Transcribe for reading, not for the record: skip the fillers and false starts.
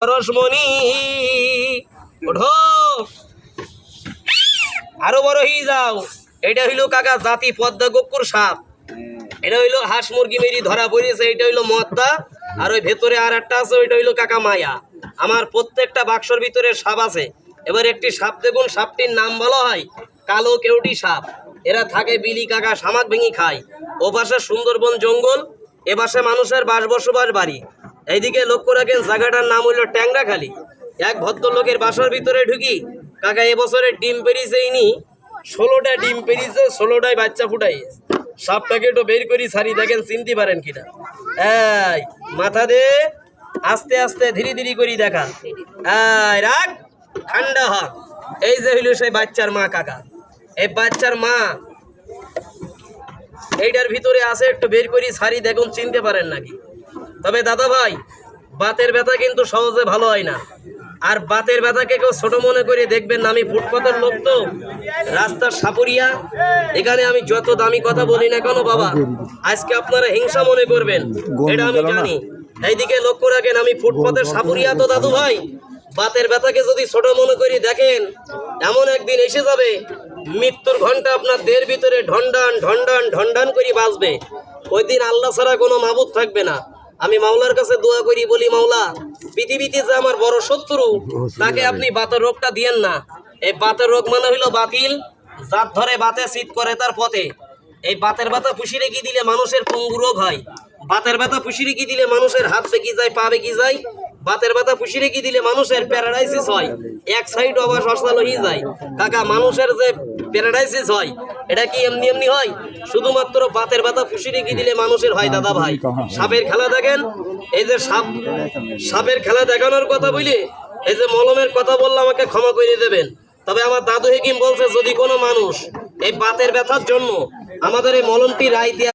রসমণি ওঠো, আরো বড় হয়ে যাও। এটা হইলো কাকা জাতি পদ্মা গকুর সাপ। এটা হইলো হাঁস মুরগি মেরি ধরা পড়েছে, এটা হইলো মদ্দা। আর ওই ভেতরে আর একটা আছে, ওইটা হইলো কাকা মায়া। আমার প্রত্যেকটা বাক্সর ভিতরে সাপ আছে। এবার একটি সাপ দেখুন, সাপটির নাম বলা হয় কালো কেউটি সাপ। এরা থাকে বিলি কাকা, শামাক ভেঙি খায়। ও পাশে সুন্দরবন জঙ্গল, এ পাশে মানুষের বসবাস বাড়ি। এইদিকে লক্ষ্য রাখেন, জায়গাটার নাম হইলো ট্যাংরাখালি। এক ভদ্রলোকের বাসার ভিতরে ঢুকি কাকা, এবছরে ডিম পেরিছে ইনি 16টা ডিম পেরিছে, 16টায় বাচ্চা ফুটাই। সাপটাকে একটু বের করি সারি, দেখেন চিনতে পারেন কিনা। এই মাথা দে, আস্তে আস্তে ধীরে ধীরে করি দেখা। এই রাখ, ঠান্ডা হ। এই যে হইল সেই বাচ্চার মা কাকা। এই বাচ্চার মা এইটার ভিতরে আছে, একটু বের করি সারি, দেখুন চিনতে পারেন নাকি। তবে দাদা ভাই, বাতের ব্যথা কিন্তু সহজে ভালো হয় না। আর বাতের ব্যথাকে কেউ ছোট মনে করে দেখবেন না। আমি ফুটপাতের লোক তো, রাস্তার সাপুরিয়া। এখানে আমি যত দামি কথা বলি না কেন বাবা, আজকে আপনারা হিংসা মনে করবেন, এটা আমি জানি। এইদিকে লক্ষ্য রাখেন, আমি ফুটপাতের সাপুরিয়া তো দাদু ভাই। বাতের ব্যথাকে যদি ছোট মনে করি দেখেন, এমন একদিন এসে যাবে মৃত্যুর ঘন্টা আপনার দেহের ভিতরে ঢন্ডান ঢন্ডান ঢন্ডান করে বাজবে। ওই দিন আল্লাহ ছাড়া কোনো মাবুদ থাকবে না। আমি মাওলার কাছে দোয়া করি, বলি মাওলা, পৃথিবীতে যে আমার বড় শত্রু, তাকে আপনি বাতের রোগটা দিয়েন না। এই বাতের রোগ মানে হইল বাতিল, যার ধরে বাতে শীত করে তার পথে। এই বাতের ব্যথা পুষি রেখে দিলে মানুষের পঙ্গু রোগ হয়। বাতের ব্যথা পুষি রেখে দিলে মানুষের হাত বেঁকে যায়, পা বেঁকে যায়। বাতের ব্যথা পুষি রেখে দিলে মানুষের প্যারালাইসিস হয়, এক সাইড অবাস অসাল হয়ে যায়। কাকা, মানুষের যে প্যারালাইসিস হয়, এটা কি এমনি এমনি হয়? শুধুমাত্র বাতের ব্যথা পুষি রেখে দিলে মানুষের হয় দাদা ভাই। সাপের খেলা দেখেন, এই যে সাপের খেলা দেখানোর কথা বলি, এই যে মলমের কথা বললে আমাকে ক্ষমা করে দেবেন। তবে আমার দাদু হেকিম বলছে, যদি কোনো মানুষ এই বাতের ব্যথার জন্য আমাদের এই মলমটি রায় দিয়ে